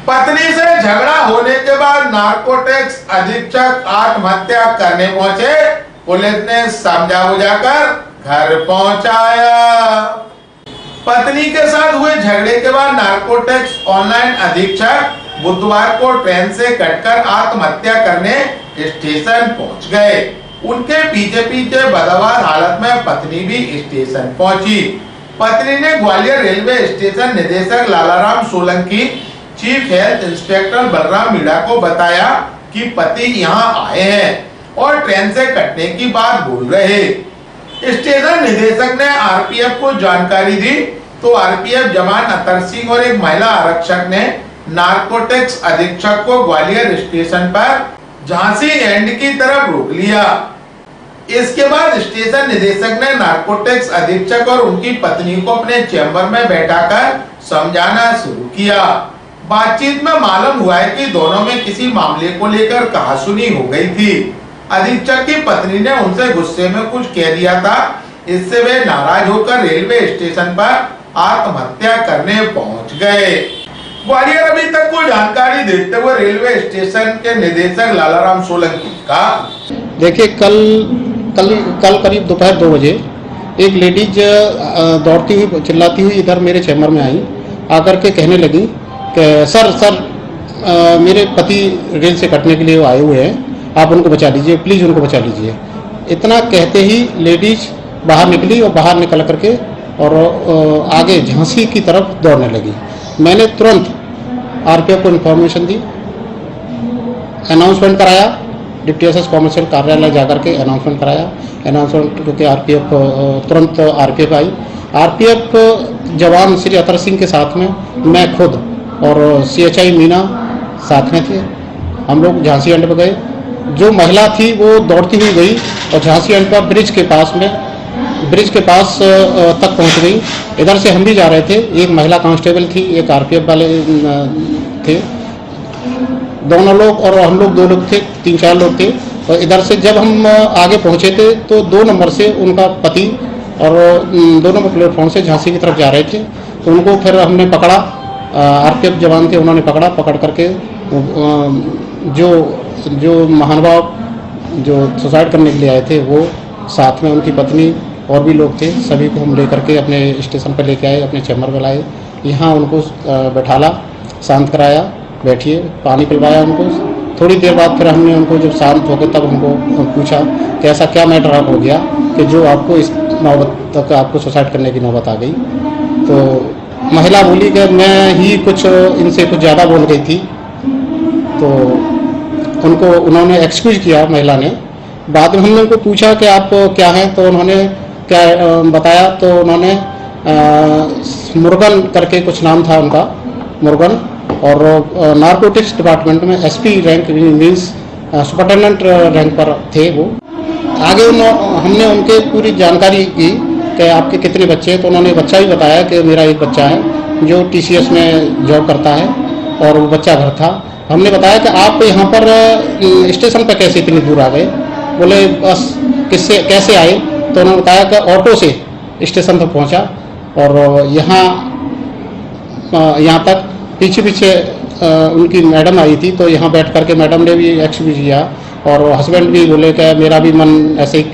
पत्नी से झगड़ा होने के बाद नार्कोटिक्स अधीक्षक आत्महत्या करने पहुंचे। पुलिस ने समझा बुझाकर घर पहुंचाया। पत्नी के साथ हुए झगड़े के बाद नार्कोटिक्स ऑनलाइन अधीक्षक बुधवार को ट्रेन से कटकर आत्महत्या करने स्टेशन पहुंच गए। उनके पीछे पीछे बदहाल हालत में पत्नी भी स्टेशन पहुंची। पत्नी ने ग्वालियर रेलवे स्टेशन निदेशक Lalaram Solanki, chief health inspector Balram Meena को बताया कि पति यहां आए हैं और ट्रेन से कटने की बात बोल रहे। स्टेशन निदेशक ने आरपीएफ को जानकारी दी तो आरपीएफ जवान अतर सिंह और एक महिला आरक्षक ने नार्कोटिक्स अधीक्षक को ग्वालियर स्टेशन पर झांसी एंड की तरफ रोक लिया। इसके बाद स्टेशन निदेशक ने नार्कोटिक्स अधीक्षक और उनकी पत्नी को अपने चैम्बर में बैठाकर समझाना शुरू किया। बातचीत में मालूम हुआ है कि दोनों में किसी मामले को लेकर कहासुनी हो गई थी। अधीक्षक की पत्नी ने उनसे गुस्से में कुछ कह दिया था। इससे वे नाराज होकर रेलवे स्टेशन पर आत्महत्या करने पहुंच गए। ग्वालियर अभी तक को जानकारी देते हुए रेलवे स्टेशन के निदेशक लालाराम सोलंकी का, देखिए कल करीब दोपहर 2 बजे एक लेडीज दौड़ती हुई चिल्लाती हुई इधर मेरे चैम्बर में आई। आकर के कहने लगी कि सर मेरे पति रेल से कटने के लिए आए हुए हैं, आप उनको बचा लीजिए, प्लीज़ उनको बचा लीजिए। इतना कहते ही लेडीज बाहर निकली और बाहर निकल करके और आगे झांसी की तरफ दौड़ने लगी। मैंने तुरंत आरपीएफ को इन्फॉर्मेशन दी, अनाउंसमेंट कराया, डिप्टी एसएस कॉमर्शियल कार्यालय जाकर के अनाउंसमेंट कराया। अनाउंसमेंट करके आरपीएफ तुरंत आरपीएफ आई। आरपीएफ जवान श्री अतर सिंह के साथ में मैं खुद और सीएचआई मीना साथ में थे। हम लोग झांसी एंड पर गए। जो महिला थी वो दौड़ती हुई गई और झांसी एंड पर ब्रिज के पास तक पहुंच गई। इधर से हम भी जा रहे थे, एक महिला कांस्टेबल थी, एक आरपीएफ वाले थे, दोनों लोग और हम लोग 2 लोग थे, 3-4 लोग थे। और इधर से जब हम आगे पहुंचे थे तो 2 नंबर से उनका पति और 2 नंबर प्लेटफॉर्म से झांसी की तरफ जा रहे थे। तो उनको फिर हमने पकड़ा, आरपीएफ जवान थे, उन्होंने पकड़ करके जो महानुभाव जो सुसाइड करने के लिए आए थे वो साथ में उनकी पत्नी और भी लोग थे, सभी को हम लेकर के अपने स्टेशन पर लेके आए, अपने चैम्बर में लाए। यहाँ उनको बैठाला, शांत कराया, बैठिए, पानी पिलवाया उनको। थोड़ी देर बाद फिर हमने उनको जब शांत हो गए तब हमको पूछा कि ऐसा क्या मैटर हो गया कि जो आपको इस नौबत तक आपको सुसाइड करने की नौबत आ गई। तो महिला बोली कि मैं ही कुछ इनसे कुछ ज़्यादा बोल गई थी। तो उन्होंने एक्सक्यूज किया महिला ने। बाद में हमने उनको पूछा कि आप क्या हैं, तो उन्होंने क्या बताया। तो उन्होंने मुर्गन करके कुछ नाम था उनका, मुर्गन, और नार्कोटिक्स डिपार्टमेंट में SP rank means superintendent rank पर थे वो। आगे हमने उनके पूरी जानकारी की कि आपके कितने बच्चे हैं। तो उन्होंने बच्चा भी बताया कि मेरा एक बच्चा है जो टीसीएस में जॉब करता है और वो बच्चा घर था। हमने बताया कि आप यहाँ पर स्टेशन पर कैसे इतनी दूर आ गए। बोले बस कैसे आए। तो उन्होंने बताया कि ऑटो से स्टेशन तक पहुँचा और यहाँ तक पीछे उनकी मैडम आई थी। तो यहाँ बैठ करके मैडम ने भी एक्सक्यूज किया और हस्बैंड भी बोले कि मेरा भी मन ऐसे ही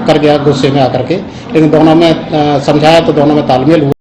कर गया गुस्से में आकर के। लेकिन दोनों में समझाया तो दोनों में तालमेल हुआ।